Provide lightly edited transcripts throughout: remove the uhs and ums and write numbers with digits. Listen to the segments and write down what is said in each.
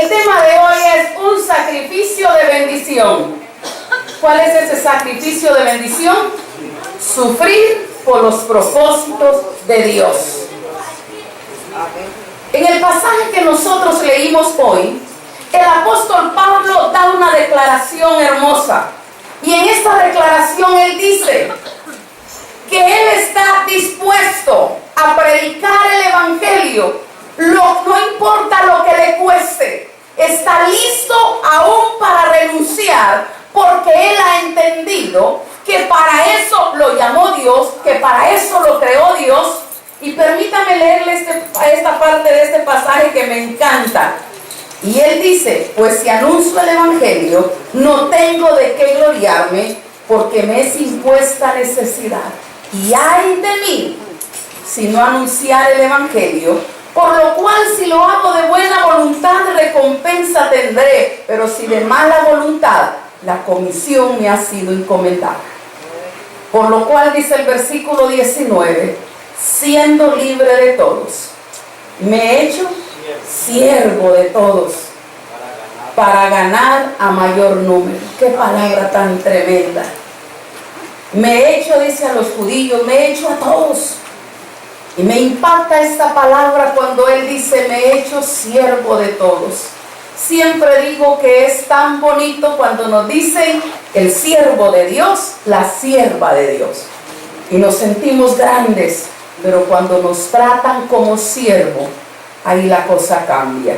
El tema de hoy es un sacrificio de bendición. ¿Cuál es ese sacrificio de bendición? Sufrir por los propósitos de Dios. En el pasaje que nosotros leímos hoy, el apóstol Pablo da una declaración hermosa. Y en esta declaración él dice que él está dispuesto a predicar el evangelio, no importa lo que le cueste. Está listo aún para renunciar, porque él ha entendido que para eso lo llamó Dios, que para eso lo creó Dios. Y permítame leerle esta parte de este pasaje que me encanta. Y él dice: pues si anuncio el evangelio, no tengo de qué gloriarme, porque me es impuesta necesidad. Y ay de mí si no anunciar el evangelio, por lo cual si lo hago de buena voluntad, recompensa tendré, pero si de mala voluntad, la comisión me ha sido encomendada. Por lo cual dice el versículo 19: siendo libre de todos, me he hecho siervo de todos, para ganar a mayor número. Qué palabra tan tremenda. Me he hecho, dice a los judíos, me he hecho a todos. Y me impacta esta palabra cuando él dice: me he hecho siervo de todos. Siempre digo que es tan bonito cuando nos dicen el siervo de Dios, la sierva de Dios. Y nos sentimos grandes, pero cuando nos tratan como siervo, ahí la cosa cambia.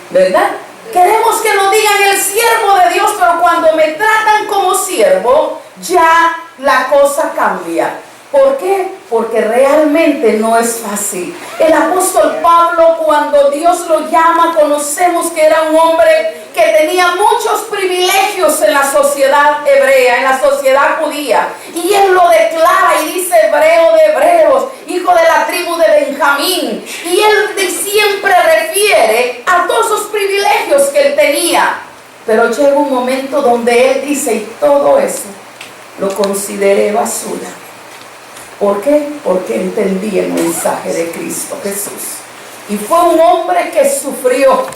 ¿Verdad? Queremos que nos digan el siervo de Dios, pero cuando me tratan como siervo, ya la cosa cambia. ¿Por qué? Porque realmente no es fácil. El apóstol Pablo, cuando Dios lo llama, conocemos que era un hombre que tenía muchos privilegios en la sociedad hebrea, en la sociedad judía. Y él lo declara y dice: hebreo de hebreos, hijo de la tribu de Benjamín. Y él siempre refiere a todos esos privilegios que él tenía. Pero llega un momento donde él dice: y todo eso lo consideré basura. ¿Por qué? Porque entendí el mensaje de Cristo Jesús. Y fue un hombre que sufrió,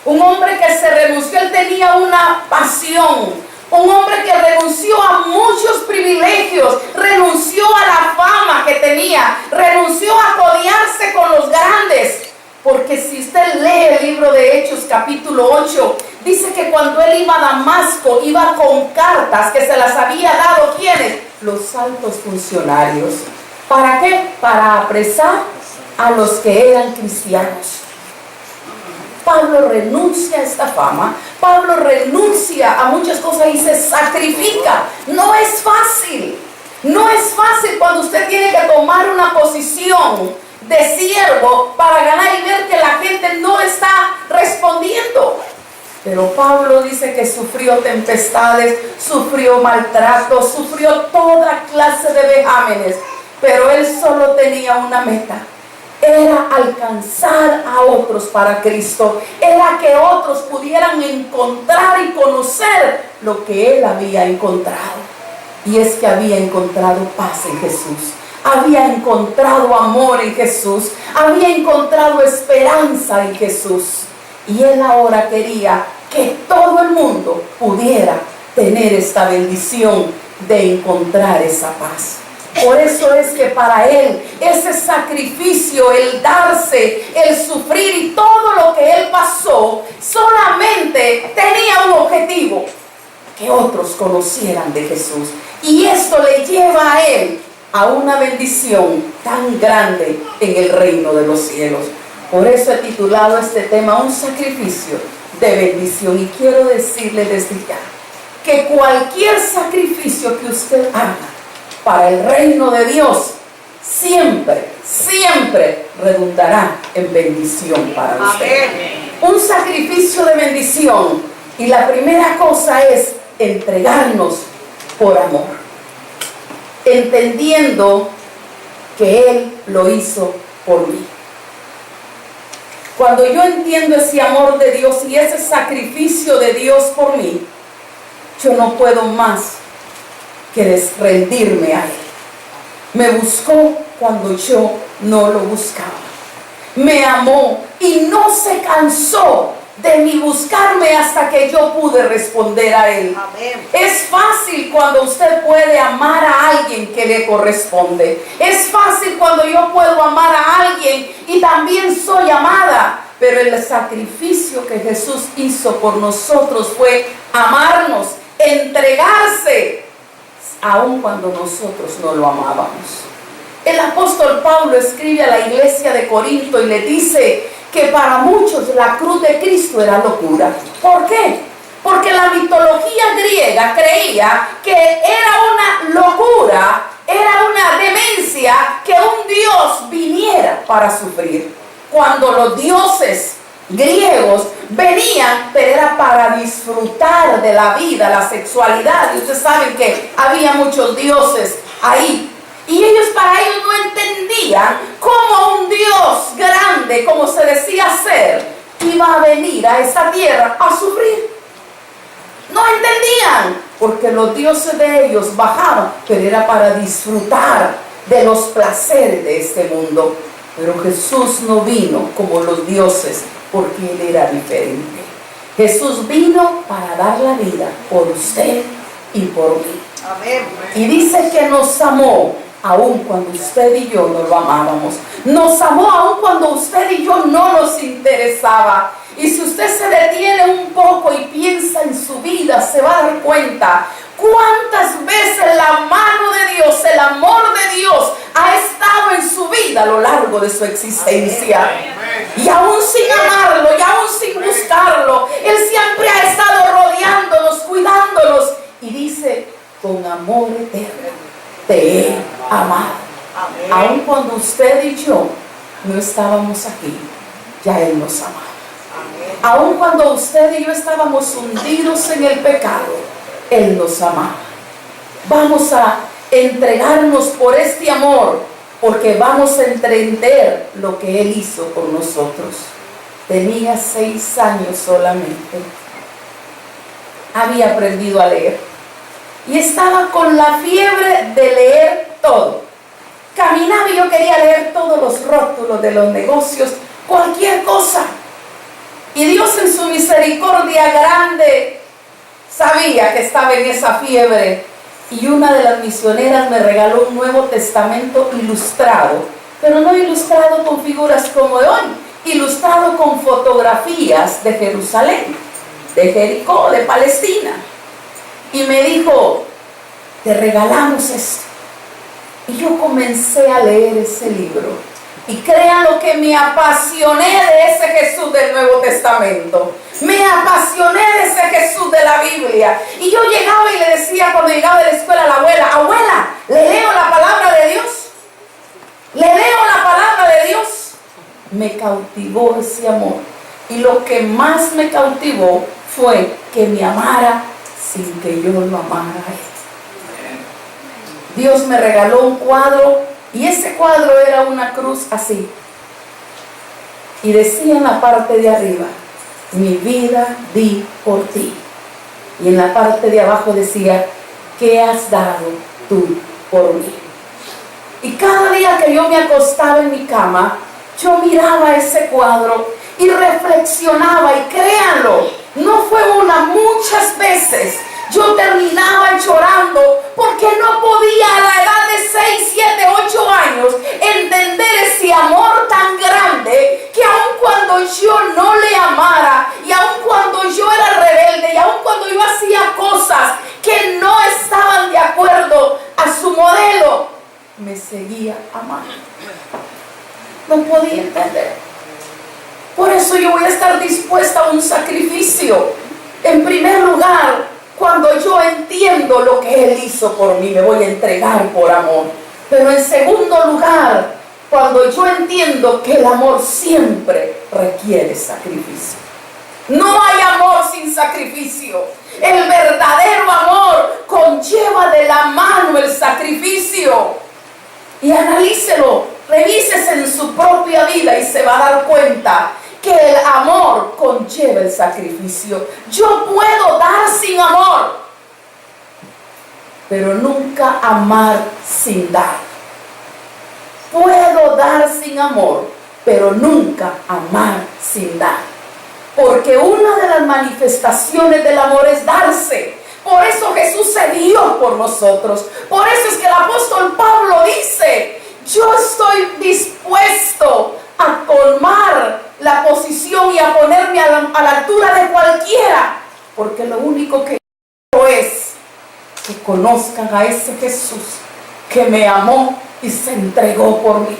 un hombre que se renunció. Él tenía una pasión, un hombre que renunció a muchos privilegios, renunció a la fama que tenía, renunció a codearse con los grandes. Porque si usted lee el libro de Hechos capítulo 8, dice que cuando él iba a Damasco, iba con cartas que se las había dado, ¿quiénes? Los altos funcionarios. ¿Para qué? Para apresar a los que eran cristianos. Pablo renuncia a esta fama, Pablo renuncia a muchas cosas y se sacrifica. No es fácil, no es fácil cuando usted tiene que tomar una posición de siervo para ganar y ver que la gente no está respondiendo. Pero Pablo dice que sufrió tempestades, sufrió maltratos, sufrió toda clase de vejámenes, pero él solo tenía una meta: era alcanzar a otros para Cristo, era que otros pudieran encontrar y conocer lo que él había encontrado. Y es que había encontrado paz en Jesús, había encontrado amor en Jesús, había encontrado esperanza en Jesús. Y él ahora quería que todo el mundo pudiera tener esta bendición de encontrar esa paz. Por eso es que para él ese sacrificio, el darse, el sufrir y todo lo que él pasó, solamente tenía un objetivo: que otros conocieran de Jesús. Y esto le lleva a él a una bendición tan grande en el reino de los cielos. Por eso he titulado este tema: un sacrificio de bendición. Y quiero decirle desde ya que cualquier sacrificio que usted haga para el reino de Dios siempre, siempre redundará en bendición para usted. Amén. Un sacrificio de bendición. Y la primera cosa es entregarnos por amor, entendiendo que Él lo hizo por mí. Cuando yo entiendo ese amor de Dios y ese sacrificio de Dios por mí, yo no puedo más que rendirme a Él. Me buscó cuando yo no lo buscaba. me amó y no se cansó de mi buscarme hasta que yo pude responder a Él. Amén. Es fácil cuando usted puede amar a alguien que le corresponde. Es fácil cuando yo puedo amar a alguien y también soy amada. Pero el sacrificio que Jesús hizo por nosotros fue amarnos, entregarse, aun cuando nosotros no lo amábamos. El apóstol Pablo escribe a la iglesia de Corinto y le dice que para muchos la cruz de Cristo era locura. ¿Por qué? Porque la mitología griega creía que era una locura, era una demencia que un dios viniera para sufrir. Cuando los dioses griegos venían, pero era para disfrutar de la vida, la sexualidad. Y ustedes saben que había muchos dioses ahí. Y para ellos no entendían cómo un Dios grande, como se decía ser, iba a venir a esta tierra a sufrir. No entendían, porque los dioses de ellos bajaban, pero era para disfrutar de los placeres de este mundo. Pero Jesús no vino como los dioses, porque Él era diferente. Jesús vino para dar la vida por usted y por mí. Amén. Y dice que nos amó aun cuando usted y yo no lo amábamos. Nos amó aun cuando usted y yo no nos interesaba. Y si usted se detiene un poco y piensa en su vida, se va a dar cuenta cuántas veces la mano de Dios, el amor de Dios ha estado en su vida a lo largo de su existencia. Y aún sin amarlo, y aún sin buscarlo, Él siempre ha estado rodeándonos, cuidándonos. Y dice, con amor eterno te he amado. Amén. Aun cuando usted y yo no estábamos aquí, ya Él nos amaba. Amén. Aun cuando usted y yo estábamos hundidos en el pecado, Él nos amaba. Vamos a entregarnos por este amor, porque vamos a entender lo que Él hizo por nosotros. Tenía 6 años solamente. Había aprendido a leer. Y estaba con la fiebre de leer todo. Caminaba y yo quería leer todos los rótulos de los negocios, cualquier cosa. Y Dios en su misericordia grande sabía que estaba en esa fiebre. Y una de las misioneras me regaló un Nuevo Testamento ilustrado, pero no ilustrado con figuras como de hoy, ilustrado con fotografías de Jerusalén, de Jericó, de Palestina. Y me dijo, te regalamos esto. Y yo comencé a leer ese libro. Y créanlo que me apasioné de ese Jesús del Nuevo Testamento. Me apasioné de ese Jesús de la Biblia. Y yo llegaba y le decía cuando llegaba de la escuela a la abuela, abuela, ¿le leo la palabra de Dios? ¿Le leo la palabra de Dios? Me cautivó ese amor. Y lo que más me cautivó fue que me amara sin que yo lo amara a Él. Dios me regaló un cuadro y ese cuadro era una cruz así. Y decía en la parte de arriba, mi vida di por ti. Y en la parte de abajo decía, ¿qué has dado tú por mí? Y cada día que yo me acostaba en mi cama, yo miraba ese cuadro y reflexionaba, y créanlo, no fue una, muchas veces yo terminaba llorando porque no podía a la edad de 6, 7, 8 años entender ese amor tan grande que aun cuando yo no le amara, y aun cuando yo era rebelde, y aun cuando yo hacía cosas que no estaban de acuerdo a su modelo, me seguía amando. No podía entender. Por eso yo voy a estar dispuesta a un sacrificio. En primer lugar, cuando yo entiendo lo que Él hizo por mí, me voy a entregar por amor. Pero en segundo lugar, cuando yo entiendo que el amor siempre requiere sacrificio. No hay amor sin sacrificio. El verdadero amor conlleva de la mano el sacrificio. Y analícelo, revísese en su propia vida y se va a dar cuenta que el amor conlleva el sacrificio. Yo puedo dar sin amor, pero nunca amar sin dar. Puedo dar sin amor, pero nunca amar sin dar. Porque una de las manifestaciones del amor es darse. Por eso Jesús se dio por nosotros. Por eso es que el apóstol Pablo dice: yo estoy dispuesto a colmar la posición y a ponerme a la altura de cualquiera, porque lo único que quiero es que conozcan a ese Jesús que me amó y se entregó por mí.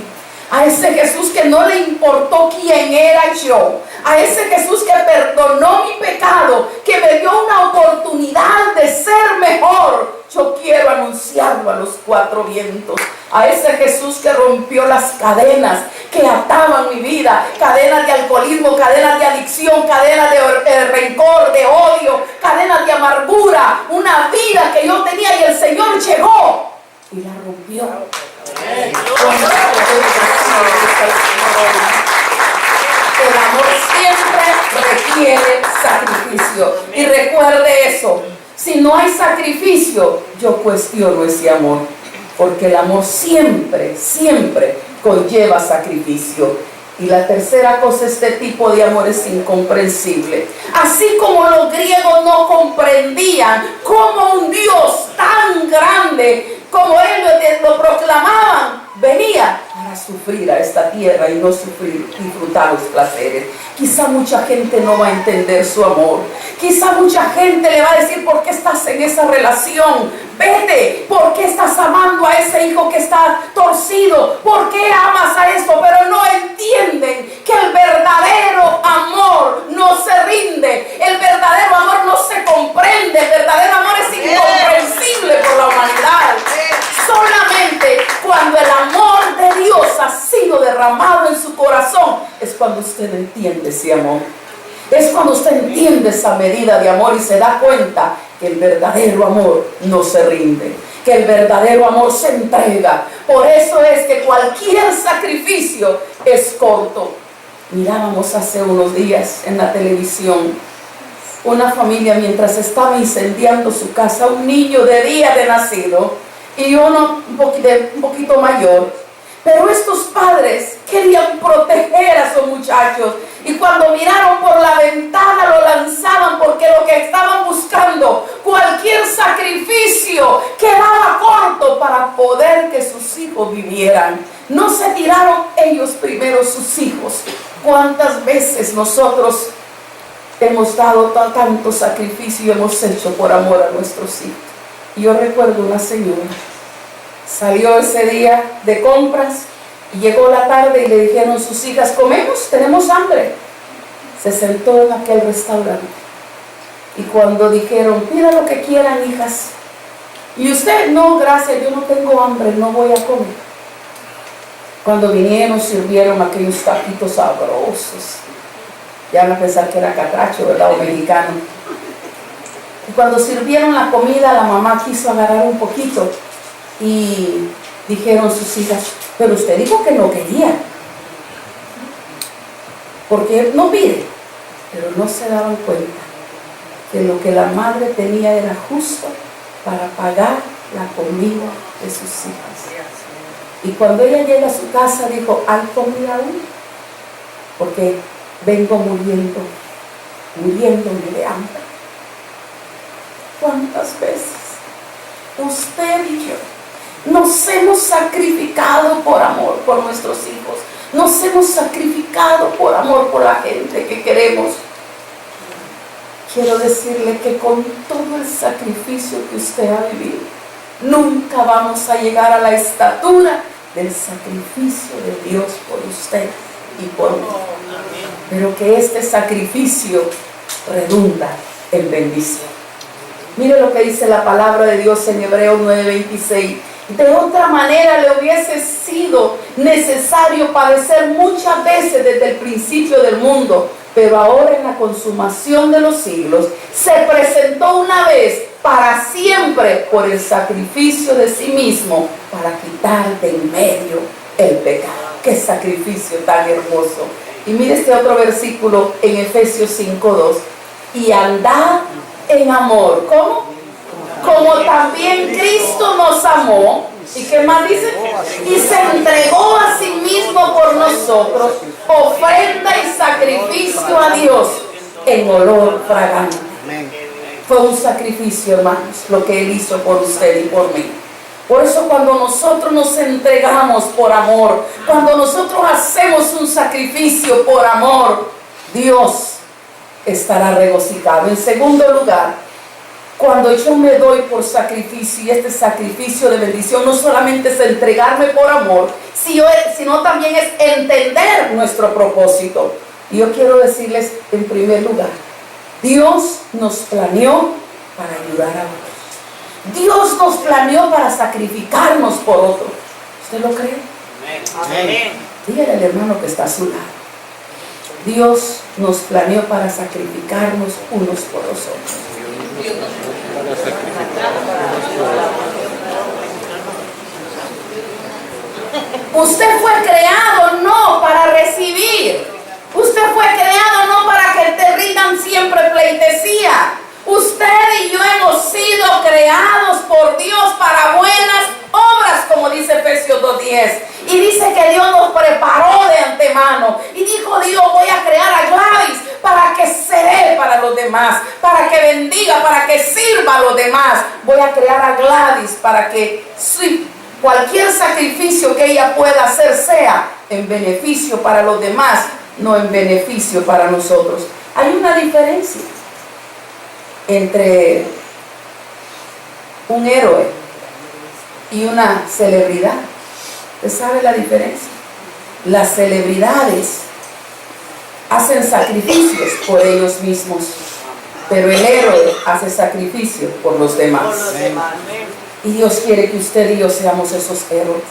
A ese Jesús que no le importó quién era yo. A ese Jesús que perdonó mi pecado, que me dio una oportunidad de ser mejor. Yo quiero anunciarlo a los cuatro vientos. A ese Jesús que rompió las cadenas que ataban mi vida. Cadenas de alcoholismo, cadenas de adicción, cadenas de rencor, de odio, cadenas de amargura. Una vida que yo tenía y el Señor llegó y la rompió. El amor siempre requiere sacrificio. Y recuerde eso: si no hay sacrificio, yo cuestiono ese amor. Porque el amor siempre, siempre conlleva sacrificio. Y la tercera cosa, este tipo de amor es incomprensible. Así como los griegos no comprendían cómo un Dios tan grande como ellos lo proclamaban, venía para sufrir a esta tierra y no disfrutar los placeres. Quizá mucha gente no va a entender su amor. Quizá mucha gente le va a decir: ¿por qué estás en esa relación? Vete. ¿Por qué estás amando a ese hijo que está torcido? ¿Por qué amas a esto? Pero no entienden que el verdadero amor no se rinde. El verdadero amor no se comprende. El verdadero amor es incomprensible por la humanidad. Solamente cuando el amor de Dios ha sido derramado en su corazón es cuando usted entiende ese amor. Es cuando usted entiende esa medida de amor y se da cuenta que el verdadero amor no se rinde, que el verdadero amor se entrega. Por eso es que cualquier sacrificio es corto. Mirábamos hace unos días en la televisión una familia mientras estaba incendiando su casa, un niño de día de nacido y uno un poquito mayor. Pero estos padres querían proteger a esos muchachos y cuando miraron por la ventana lo lanzaban, porque lo que estaban buscando, cualquier sacrificio, quedaba corto para poder que sus hijos vivieran. No se tiraron ellos primero sus hijos. ¿Cuántas veces nosotros hemos dado tanto sacrificio y hemos hecho por amor a nuestros hijos? Y yo recuerdo una señora, salió ese día de compras y llegó la tarde y le dijeron sus hijas: comemos, tenemos hambre. Se sentó en aquel restaurante y cuando dijeron: pida lo que quieran, hijas. Y usted: no, gracias, yo no tengo hambre, no voy a comer. Cuando vinieron, sirvieron aquellos taquitos sabrosos. Ya van a pensar que era catracho, ¿verdad? O mexicano. Y cuando sirvieron la comida, la mamá quiso agarrar un poquito. Y dijeron sus hijas: pero usted dijo que no quería. Porque no pide. Pero no se daban cuenta que lo que la madre tenía era justo para pagar la comida de sus hijas. Y cuando ella llega a su casa dijo: ¿hay comida aún? Porque vengo muriéndome de hambre. ¿Cuántas veces usted y yo nos hemos sacrificado por amor por nuestros hijos? Nos hemos sacrificado por amor por la gente que queremos. Quiero decirle que con todo el sacrificio que usted ha vivido, nunca vamos a llegar a la estatura del sacrificio de Dios por usted y por mí. Pero que este sacrificio redunda en bendición. Mire lo que dice la palabra de Dios en Hebreos 9:26. De otra manera le hubiese sido necesario padecer muchas veces desde el principio del mundo, pero ahora en la consumación de los siglos se presentó una vez para siempre por el sacrificio de sí mismo para quitar de en medio el pecado. ¡Qué sacrificio tan hermoso! Y mire este otro versículo en Efesios 5:2. Y andad en amor. ¿Cómo? Como también Cristo nos amó ¿Y qué más dice? Y se entregó a sí mismo por nosotros, ofrenda y sacrificio a Dios en olor fragante. Fue un sacrificio, hermanos, lo que Él hizo por usted y por mí. Por eso cuando nosotros nos entregamos por amor, cuando nosotros hacemos un sacrificio por amor, Dios estará regocijado. En segundo lugar, cuando yo me doy por sacrificio, y este sacrificio de bendición no solamente es entregarme por amor, sino también es entender nuestro propósito. Y yo quiero decirles en primer lugar, Dios nos planeó para ayudar a otros. Dios nos planeó para sacrificarnos por otros. ¿Usted lo cree? Amén. Dígale al hermano que está a su lado. Dios nos planeó para sacrificarnos unos por los otros. Usted fue creado no para recibir. Usted fue creado no para que te rindan siempre pleitesía. Usted y yo hemos sido creados por Dios para buenas obras, como dice Efesios 2:10. Y dice que Dios nos preparó de antemano. Y dijo Dios, voy a crear a Gladys para que se dé para los demás, para que bendiga, para que sirva a los demás. Voy a crear a Gladys para que cualquier sacrificio que ella pueda hacer sea en beneficio para los demás, no en beneficio para nosotros. Hay una diferencia entre un héroe y una celebridad. ¿Usted sabe la diferencia? Las celebridades hacen sacrificios por ellos mismos, pero el héroe hace sacrificio por los demás. Y Dios quiere que usted y yo seamos esos héroes,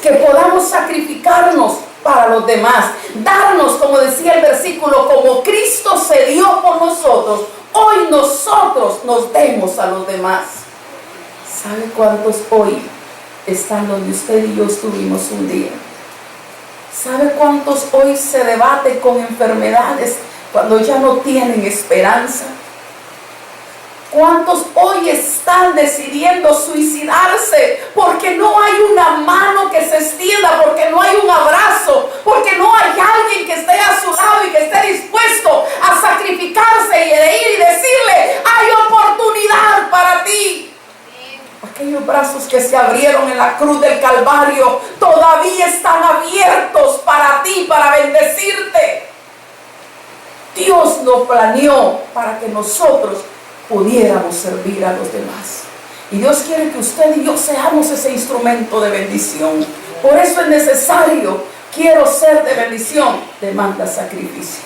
que podamos sacrificarnos para los demás, darnos, como decía el versículo, como Cristo se dio por nosotros, hoy nosotros nos demos a los demás. ¿Sabe cuántos hoy están donde usted y yo estuvimos un día? ¿Sabe cuántos hoy se debaten con enfermedades cuando ya no tienen esperanza? ¿Cuántos hoy están decidiendo suicidarse porque no hay una mano que se extienda, porque no hay un abrazo, porque no hay alguien que esté a su lado y que esté dispuesto a sacrificarse y de ir y decirle, hay oportunidad para ti? Aquellos brazos que se abrieron en la cruz del Calvario todavía están abiertos para ti, para bendecirte. Dios nos planeó para que nosotros pudiéramos servir a los demás. Y Dios quiere que usted y yo seamos ese instrumento de bendición. Por eso es necesario, quiero ser de bendición, demanda sacrificio.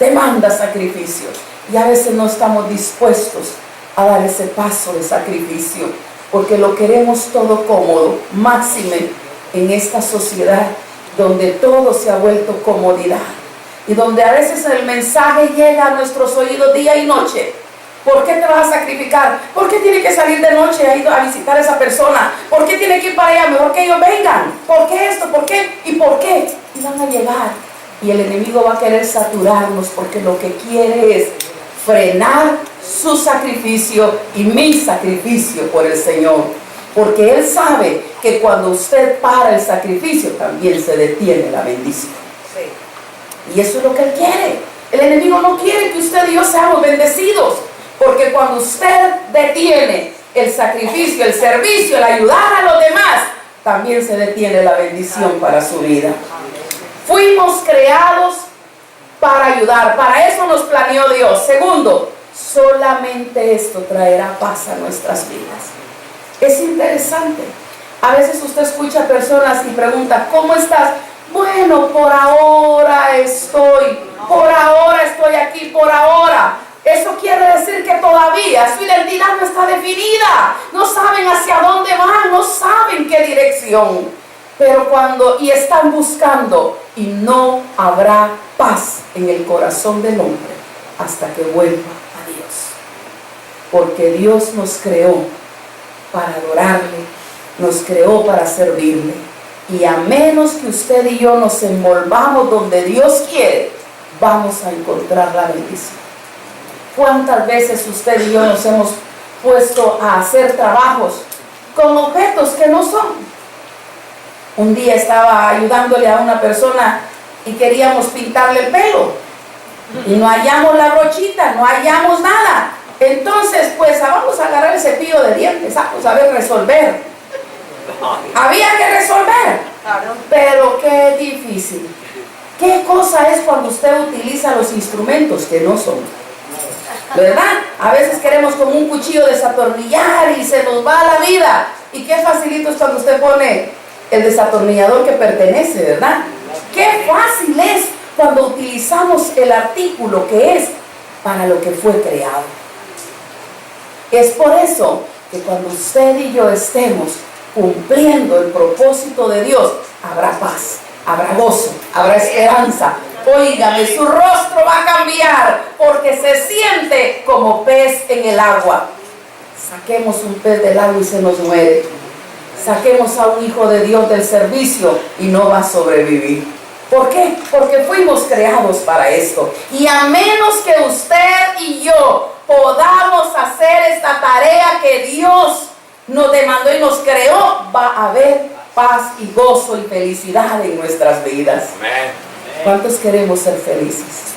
Demanda sacrificio. Y a veces no estamos dispuestos a dar ese paso de sacrificio, porque lo queremos todo cómodo, máxime en esta sociedad donde todo se ha vuelto comodidad y donde a veces el mensaje llega a nuestros oídos día y noche. ¿Por qué te vas a sacrificar? ¿Por qué tiene que salir de noche a visitar a esa persona? ¿Por qué tiene que ir para allá? Mejor que ellos vengan. ¿Por qué esto? ¿Por qué? ¿Y por qué? Y van a llegar. Y el enemigo va a querer saturarnos porque lo que quiere es frenar su sacrificio y mi sacrificio por el Señor. Porque Él sabe que cuando usted para el sacrificio también se detiene la bendición. Y eso es lo que Él quiere. El enemigo no quiere que usted y yo seamos bendecidos. Porque cuando usted detiene el sacrificio, el servicio, el ayudar a los demás, también se detiene la bendición para su vida. Fuimos creados para ayudar, para eso nos planeó Dios. Segundo, solamente esto traerá paz a nuestras vidas. Es interesante. A veces usted escucha personas y pregunta, ¿cómo estás? Bueno, por ahora estoy aquí, por ahora. Eso quiere decir que todavía su identidad no está definida. No saben hacia dónde van, no saben qué dirección. Pero y están buscando, y no habrá paz en el corazón del hombre hasta que vuelva a Dios. Porque Dios nos creó para adorarle, nos creó para servirle. Y a menos que usted y yo nos envolvamos donde Dios quiere, vamos a encontrar la bendición. ¿Cuántas veces usted y yo nos hemos puesto a hacer trabajos con objetos que no son. Un día estaba ayudándole a una persona y queríamos pintarle el pelo y no hallamos la brochita, no hallamos nada. Entonces, pues vamos a agarrar el cepillo de dientes, vamos a ver resolver. Había que resolver, pero qué difícil. ¿Qué cosa es cuando usted utiliza los instrumentos que no son? ¿Verdad? A veces queremos como un cuchillo desatornillar y se nos va la vida. Y qué facilito es cuando usted pone el desatornillador que pertenece, ¿verdad? Qué fácil es cuando utilizamos el artículo que es para lo que fue creado. Es por eso que cuando usted y yo estemos cumpliendo el propósito de Dios, habrá paz, habrá gozo, habrá esperanza. Óigame, su rostro va a cambiar porque se siente como pez en el agua. Saquemos un pez del agua y se nos muere. Saquemos a un hijo de Dios del servicio y no va a sobrevivir. ¿Por qué? Porque fuimos creados para esto. Y a menos que usted y yo podamos hacer esta tarea que Dios nos demandó y nos creó, va a haber paz y gozo y felicidad en nuestras vidas. Amén. ¿Cuántos queremos ser felices?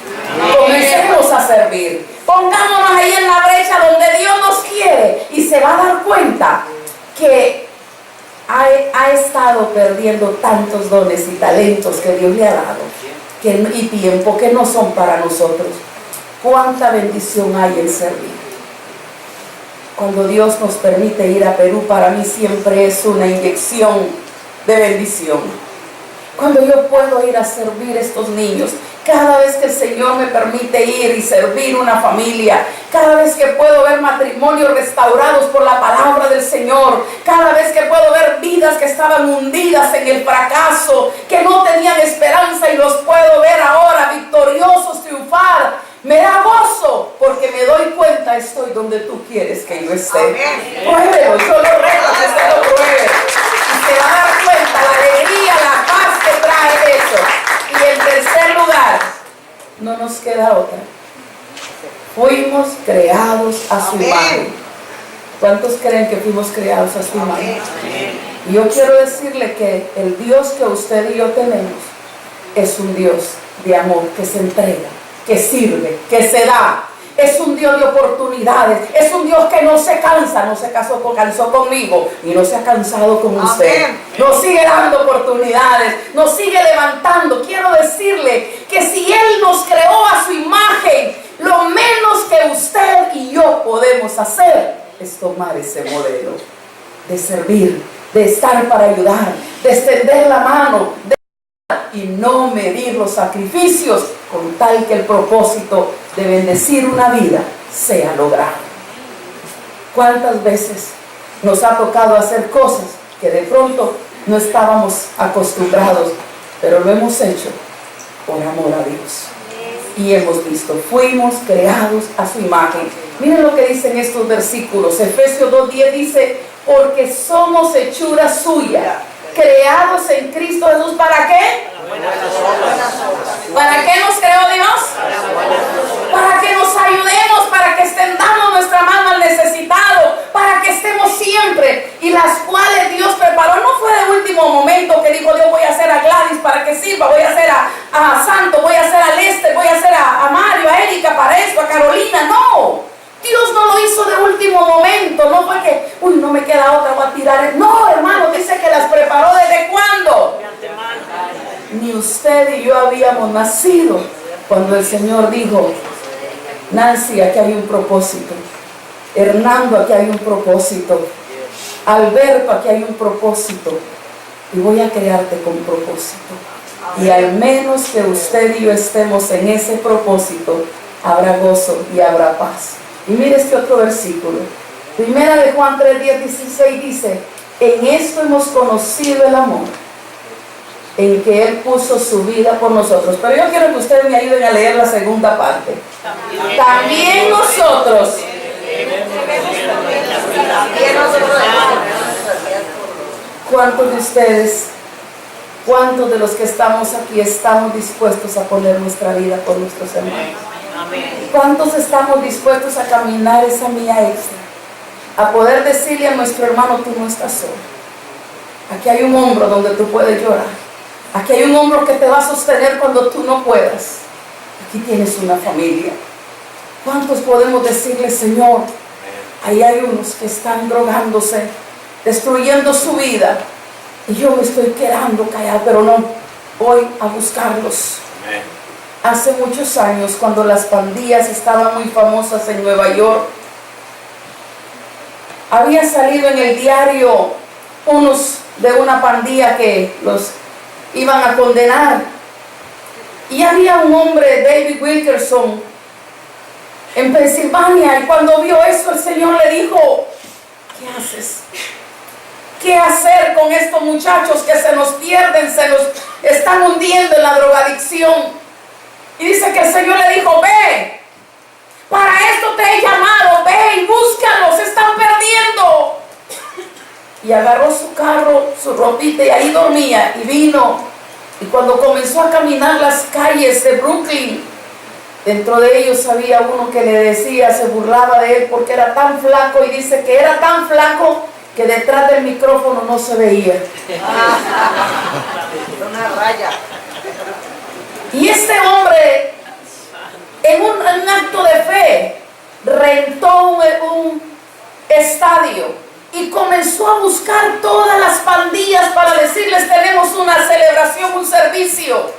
Comencemos a servir. Pongámonos ahí en la brecha donde Dios nos quiere y se va a dar cuenta que ha estado perdiendo tantos dones y talentos que Dios le ha dado y tiempo que no son para nosotros. Cuánta bendición hay en servir. Cuando Dios nos permite ir a Perú, para mí siempre es una inyección de bendición. Cuando yo puedo ir a servir a estos niños, cada vez que el Señor me permite ir y servir una familia, cada vez que puedo ver matrimonios restaurados por la palabra del Señor, cada vez que puedo ver vidas que estaban hundidas en el fracaso, que no tenían esperanza y los puedo ver ahora victoriosos, triunfar, me da gozo porque me doy cuenta, estoy donde tú quieres que yo esté. Pruébelo, yo lo reto que usted lo pruebe y se va a dar cuenta la alegría, la paz que trae eso. Y en tercer lugar, no nos queda otra. Fuimos creados a su imagen. ¿Cuántos creen que fuimos creados a su imagen? Y yo quiero decirle que el Dios que usted y yo tenemos es un Dios de amor que se entrega, que sirve, que se da. Es un Dios de oportunidades. Es un Dios que no se cansa. No se cansó conmigo y no se ha cansado con usted. Nos sigue dando oportunidades. Nos sigue levantando. Quiero decirle que si Él nos creó a su imagen, lo menos que usted y yo podemos hacer es tomar ese modelo de servir, de estar para ayudar, de extender la mano, y no medir los sacrificios con tal que el propósito de bendecir una vida sea logrado. ¿Cuántas veces nos ha tocado hacer cosas que de pronto no estábamos acostumbrados, pero lo hemos hecho por amor a Dios? Y hemos visto, fuimos creados a su imagen. Miren lo que dicen estos versículos. Efesios 2:10 dice, porque somos hechura suya, creados en Cristo Jesús. ¿Para qué? ¿Para qué nos creó Dios? Para que nos ayudemos, para que extendamos nuestra mano al necesitado, para que estemos siempre, y las cuales Dios preparó. No fue de último momento que dijo Dios, voy a hacer a Gladys para que sirva, voy a hacer a Santo, voy a hacer a Lester, voy a hacer a Mario, a Erika para esto, a Carolina. No, Dios no lo hizo de último momento. No fue que, no me queda otra, voy a tirar. No, hermano, dice que las preparó. ¿desde cuándo? Ni usted y yo habíamos nacido cuando el Señor dijo, Nancy, aquí hay un propósito. Hernando, aquí hay un propósito. Alberto, aquí hay un propósito. Y voy a crearte con propósito. Y al menos que usted y yo estemos en ese propósito, habrá gozo y habrá paz. Y mire este otro versículo. Primera de Juan 3:16 dice, en esto hemos conocido el amor, en que Él puso su vida por nosotros. Pero yo quiero que ustedes me ayuden a leer la segunda parte. También nosotros. ¿Cuántos de ustedes, cuántos de los que estamos aquí estamos dispuestos a poner nuestra vida por nuestros hermanos? ¿Cuántos estamos dispuestos a caminar esa milla extra? a poder decirle a nuestro hermano, tú no estás solo. Aquí hay un hombro donde tú puedes llorar. Aquí hay un hombro que te va a sostener cuando tú no puedas. Aquí tienes una familia. ¿Cuántos podemos decirle, Señor, ahí hay unos que están drogándose, destruyendo su vida, y yo me estoy quedando callado, pero no, voy a buscarlos? Amén. Hace muchos años, cuando las pandillas estaban muy famosas en Nueva York, había salido en el diario unos de una pandilla que los iban a condenar, y había un hombre, David Wilkerson, en Pensilvania, y cuando vio eso, el Señor le dijo, ¿qué haces? ¿Qué hacer con estos muchachos que se nos pierden, se nos están hundiendo en la drogadicción? Y dice que el Señor le dijo, ve, para esto te he llamado, ve y búscalos, se están perdiendo. Y agarró su carro, su ropita, y ahí dormía, y vino. Y cuando comenzó a caminar las calles de Brooklyn, dentro de ellos había uno que le decía, se burlaba de él porque era tan flaco, y dice que era tan flaco que detrás del micrófono no se veía. Una raya. Y este hombre, en un acto de fe, rentó un estadio y comenzó a buscar todas las pandillas para decirles, tenemos una celebración, un servicio.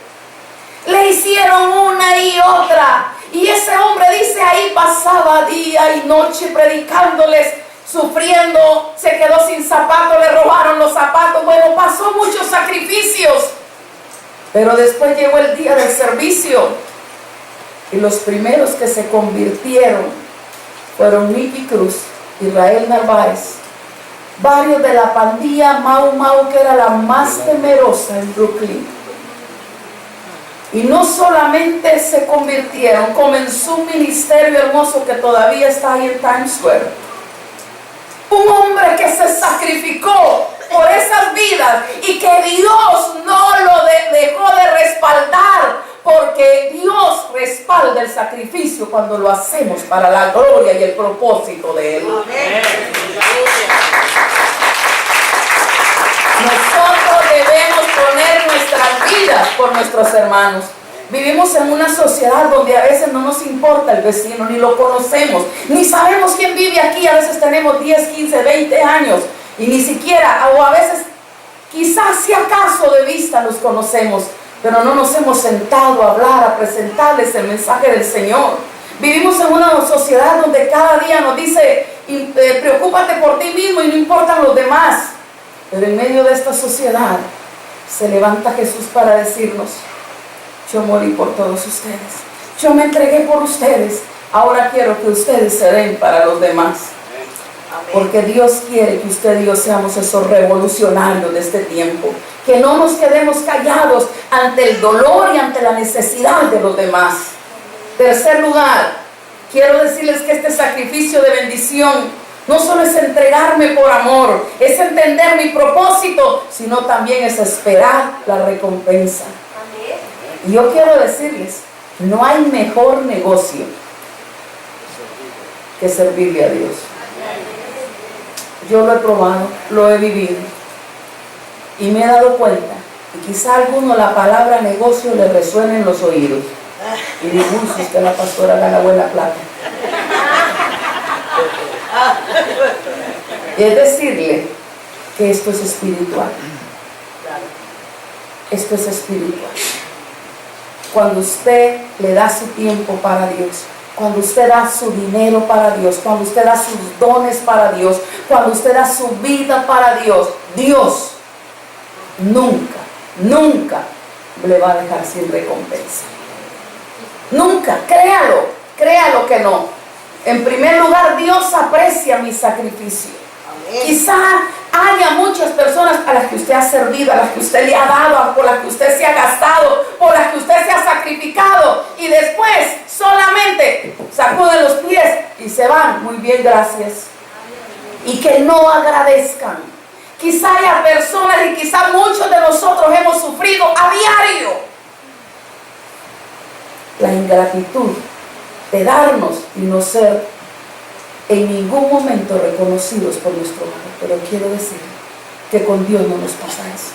Le hicieron una y otra, y ese hombre dice, ahí pasaba día y noche predicándoles, sufriendo, se quedó sin zapatos, le robaron los zapatos, bueno, pasó muchos sacrificios, pero después llegó el día del servicio, y los primeros que se convirtieron fueron Nicky Cruz, Israel Narváez, varios de la pandilla Mau Mau, que era la más temerosa en Brooklyn. Y no solamente se convirtieron, comenzó un ministerio hermoso que todavía está ahí en Times Square. Un hombre que se sacrificó por esas vidas y que Dios no lo dejó de respaldar, porque Dios respalda el sacrificio cuando lo hacemos para la gloria y el propósito de Él. Amén. Nosotros debemos poner nuestras vidas por nuestros hermanos. Vivimos en una sociedad donde a veces no nos importa el vecino, ni lo conocemos, ni sabemos quién vive aquí. A veces tenemos 10, 15, 20 años y ni siquiera, o a veces quizás si acaso de vista los conocemos, pero no nos hemos sentado a hablar, a presentarles el mensaje del Señor. Vivimos en una sociedad donde cada día nos dice, preocúpate por ti mismo y no importan los demás. Pero en medio de esta sociedad se levanta Jesús para decirnos, yo morí por todos ustedes, yo me entregué por ustedes, ahora quiero que ustedes se den para los demás. Amén. Porque Dios quiere que usted y yo seamos esos revolucionarios de este tiempo, que no nos quedemos callados ante el dolor y ante la necesidad de los demás. Tercer lugar, quiero decirles que este sacrificio de bendición no solo es entregarme por amor, es entender mi propósito, sino también es esperar la recompensa. Amén. Y yo quiero decirles, no hay mejor negocio que servirle a Dios. Yo lo he probado, lo he vivido, y me he dado cuenta, y quizá a alguno la palabra negocio le resuene en los oídos, y digo, si es que la pastora gana buena plata. Es decirle que esto es espiritual. Esto es espiritual. Cuando usted le da su tiempo para Dios, cuando usted da su dinero para Dios, cuando usted da sus dones para Dios, cuando usted da su vida para Dios, Dios nunca, nunca le va a dejar sin recompensa. Nunca, créalo que no. En primer lugar, Dios aprecia mi sacrificio. Amén. Quizá haya muchas personas a las que usted ha servido, a las que usted le ha dado, por las que usted se ha gastado, por las que usted se ha sacrificado, y después solamente sacuden los pies y se van. Muy bien, gracias. Y que no agradezcan. Quizá haya personas, y quizá muchos de nosotros hemos sufrido a diario la ingratitud de darnos y no ser en ningún momento reconocidos por nuestro valor. Pero quiero decir que con Dios no nos pasa eso,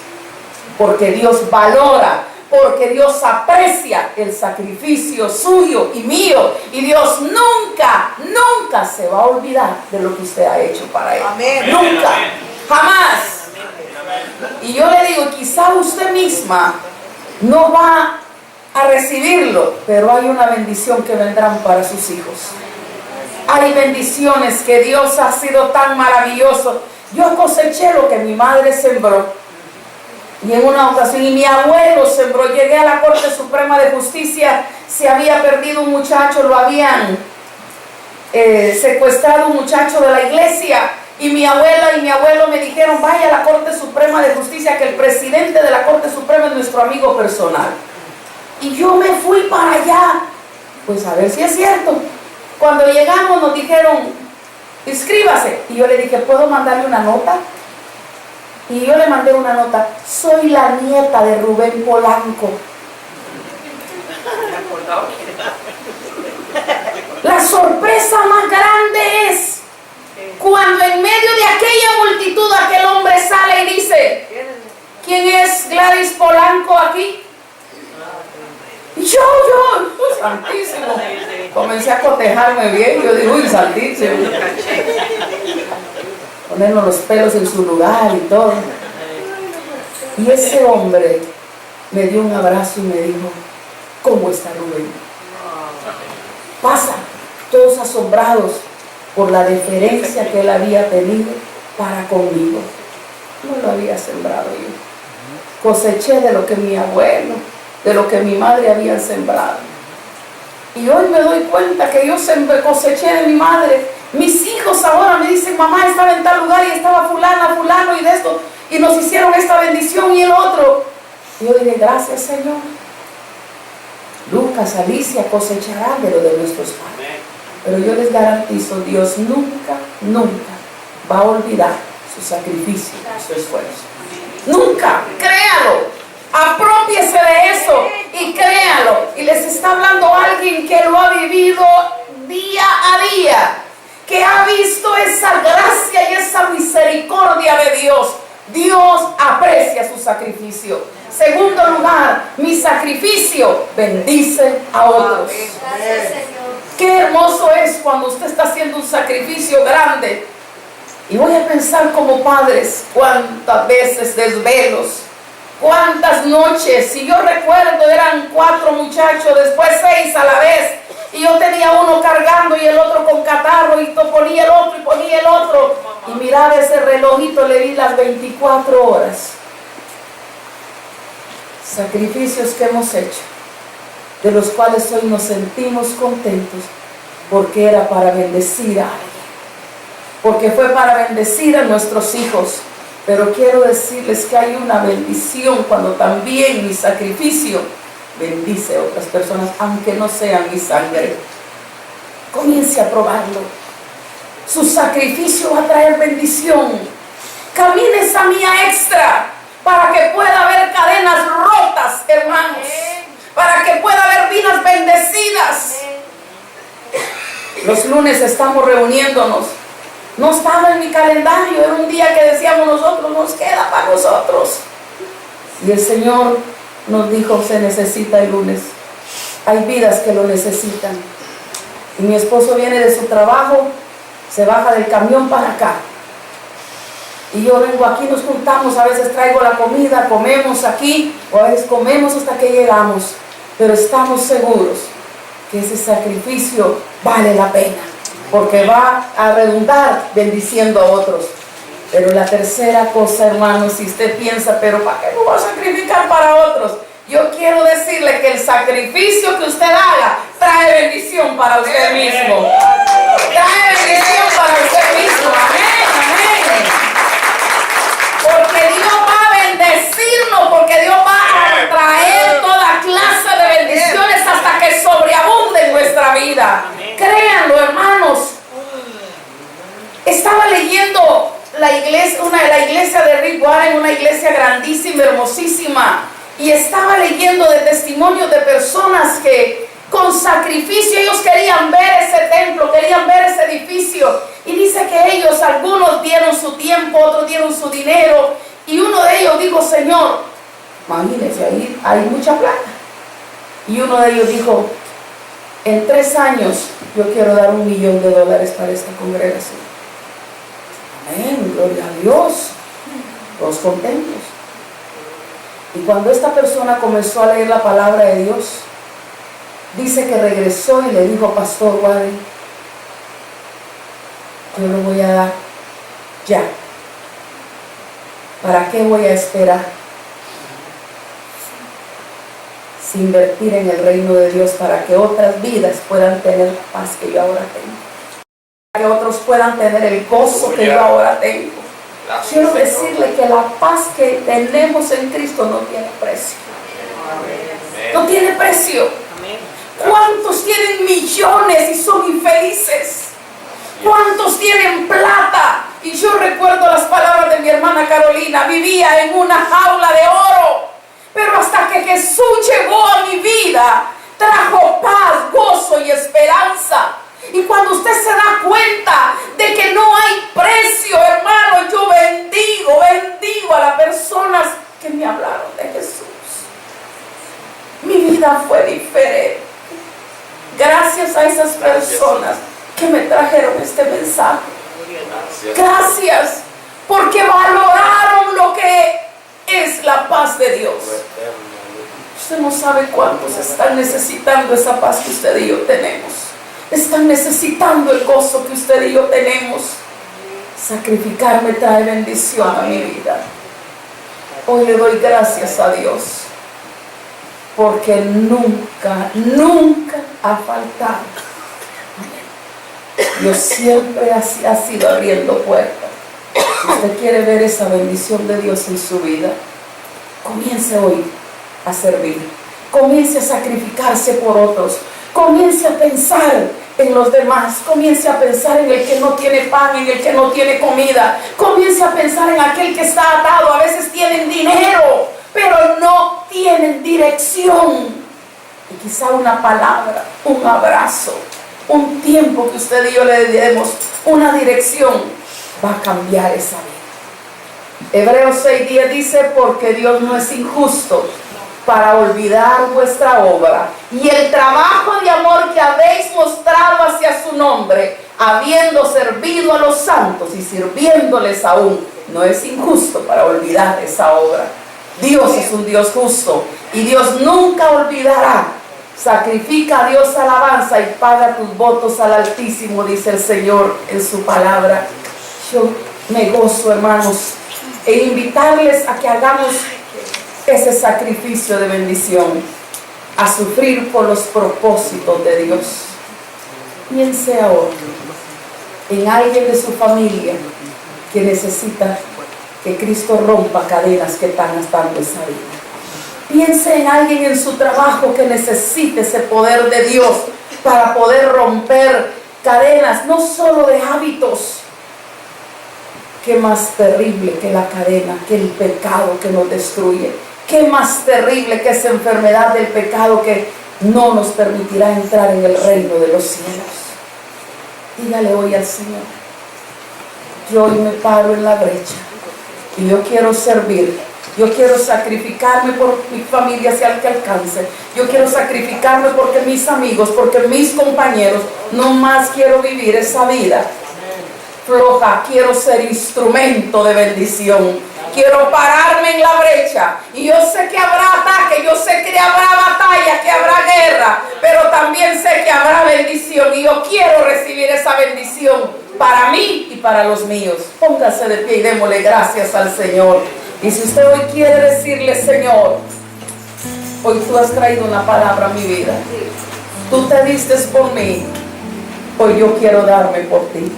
porque Dios valora, porque Dios aprecia el sacrificio suyo y mío, y Dios nunca, nunca se va a olvidar de lo que usted ha hecho para Él. Amén. Nunca, jamás. Y yo le digo, quizá usted misma no va a recibirlo, pero hay una bendición que vendrán para sus hijos. Hay bendiciones que Dios ha sido tan maravilloso. Yo coseché lo que mi madre sembró. Y en una ocasión, y mi abuelo sembró, llegué a la Corte Suprema de Justicia, se había perdido un muchacho, lo habían secuestrado un muchacho de la iglesia, y mi abuela y mi abuelo me dijeron, vaya a la Corte Suprema de Justicia, que el presidente de la Corte Suprema es nuestro amigo personal. Y yo me fui para allá, pues a ver si es cierto. Cuando llegamos nos dijeron, inscríbase, y yo le dije, ¿puedo mandarle una nota? Y yo le mandé una nota, soy la nieta de Rubén Polanco. La sorpresa más grande es cuando en medio de aquella multitud aquel hombre sale y dice, ¿quién es Gladys Polanco aquí? Y yo, santísimo. Comencé a cotejarme bien, yo digo, uy, santísimo. Ponernos los pelos en su lugar y todo. Y ese hombre me dio un abrazo y me dijo, ¿cómo está Rubén? Pasa, todos asombrados por la deferencia que él había tenido para conmigo. No lo había sembrado yo. Coseché de lo que mi abuelo, de lo que mi madre había sembrado. Y hoy me doy cuenta que yo coseché de mi madre. Mis hijos ahora me dicen, mamá, estaba en tal lugar y estaba fulana, fulano y de esto, y nos hicieron esta bendición y el otro. Y yo dije, gracias, Señor. Lucas, Alicia cosecharán de lo de nuestros padres. Pero yo les garantizo, Dios nunca, nunca va a olvidar su sacrificio, su esfuerzo. Nunca, créalo. Aprópiese de eso y créalo. Y les está hablando alguien que lo ha vivido día a día, que ha visto esa gracia y esa misericordia de Dios. Dios aprecia su sacrificio. Segundo lugar, mi sacrificio bendice a otros. Qué hermoso es cuando usted está haciendo un sacrificio grande. Y voy a pensar como padres, cuántas veces desvelos, cuántas noches. Si yo recuerdo, eran 4 muchachos, después 6 a la vez. Y yo tenía uno cargando y el otro con catarro, y ponía el otro y ponía el otro. Y miraba ese relojito, le di las 24 horas. Sacrificios que hemos hecho, de los cuales hoy nos sentimos contentos, porque era para bendecir a alguien, porque fue para bendecir a nuestros hijos. Pero quiero decirles que hay una bendición cuando también mi sacrificio bendice a otras personas, aunque no sean mi sangre. Comience a probarlo. Su sacrificio va a traer bendición. Camine esa mía extra para que pueda haber cadenas rotas, hermanos. Para que pueda haber vidas bendecidas. Los lunes estamos reuniéndonos. No estaba en mi calendario, era un día que decíamos nosotros, nos queda para nosotros. Y el Señor nos dijo, se necesita el lunes. Hay vidas que lo necesitan. Y mi esposo viene de su trabajo, se baja del camión para acá. Y yo vengo aquí, nos juntamos, a veces traigo la comida, comemos aquí, o a veces comemos hasta que llegamos. Pero estamos seguros que ese sacrificio vale la pena, porque va a redundar bendiciendo a otros. Pero la tercera cosa, hermanos, si usted piensa, pero ¿para qué no va a sacrificar para otros? Yo quiero decirle que el sacrificio que usted haga trae bendición para usted mismo. Trae bendición para usted mismo. Amén, amén. Porque Dios va a bendecirnos, porque Dios va a traer toda clase de bendiciones hasta que sobreabunde en nuestra vida. Créanlo, hermanos. Estaba leyendo la iglesia de Rick Warren, una iglesia grandísima, hermosísima, y estaba leyendo de testimonios de personas que con sacrificio ellos querían ver ese templo, querían ver ese edificio, hay mucha plata. Y uno de ellos dijo, en 3 años yo quiero dar $1 millón para esta congregación. Amén, gloria a Dios. Todos contentos. Y cuando esta persona comenzó a leer la palabra de Dios, dice que regresó y le dijo, Pastor Wadi, yo lo voy a dar ya. ¿Para qué voy a esperar? Si invertir en el reino de Dios para que otras vidas puedan tener la paz que yo ahora tengo. Para que otros puedan tener el gozo que yo ahora tengo. Quiero decirle que la paz que tenemos en Cristo no tiene precio. No tiene precio. ¿Cuántos tienen millones y son infelices? ¿Cuántos tienen plata? Y yo recuerdo las palabras de mi hermana Carolina. Vivía en una jaula de oro, pero hasta que Jesús llegó a mi vida, trajo paz, gozo y esperanza. Y cuando usted se da cuenta de que no hay precio, hermano, yo bendigo a las personas que me hablaron de Jesús. Mi vida fue diferente gracias a esas personas que me trajeron este mensaje. Gracias, porque valoraron lo que es la paz de Dios. Usted no sabe cuántos están necesitando esa paz que usted y yo tenemos. Están necesitando el gozo que usted y yo tenemos. Sacrificarme trae bendición a mi vida. Hoy le doy gracias a Dios, porque nunca ha faltado. Dios siempre ha sido abriendo puertas. Si usted quiere ver esa bendición de Dios en su vida, comience hoy a servir. Comience a sacrificarse por otros. Comience a pensar en los demás. Comience a pensar en el que no tiene pan, en el que no tiene comida. Comience a pensar en aquel que está atado. A veces tienen dinero, pero no tienen dirección. Y quizá una palabra, un abrazo, un tiempo que usted y yo le demos, una dirección, va a cambiar esa vida. Hebreos 6:10 dice, porque Dios no es injusto para olvidar vuestra obra y el trabajo de amor que habéis mostrado hacia su nombre, habiendo servido a los santos y sirviéndoles aún. No es injusto para olvidar esa obra. Dios es un Dios justo y Dios nunca olvidará. Sacrifica a Dios alabanza y paga tus votos al Altísimo, dice el Señor en su palabra. Yo me gozo, hermanos, e invitarles a que hagamos ese sacrificio de bendición, a sufrir por los propósitos de Dios. Piense ahora en alguien de su familia que necesita que Cristo rompa cadenas que están atando esa vida. Piense en alguien en su trabajo que necesite ese poder de Dios para poder romper cadenas, no solo de hábitos. Qué más terrible que la cadena, que el pecado que nos destruye. Qué más terrible que esa enfermedad del pecado que no nos permitirá entrar en el reino de los cielos. Dígale hoy al Señor, yo hoy me paro en la brecha y yo quiero servir. Yo quiero sacrificarme por mi familia si al que alcance. Yo quiero sacrificarme porque mis amigos, porque mis compañeros. No más quiero vivir esa vida floja. Quiero ser instrumento de bendición. Quiero pararme en la brecha. Y yo sé que habrá ataque, yo sé que habrá batalla, que habrá guerra. Pero también sé que habrá bendición. Y yo quiero recibir esa bendición para mí y para los míos. Póngase de pie y démosle gracias al Señor. Y si usted hoy quiere decirle, Señor, hoy tú has traído una palabra a mi vida. Tú te diste por mí. Hoy yo quiero darme por ti.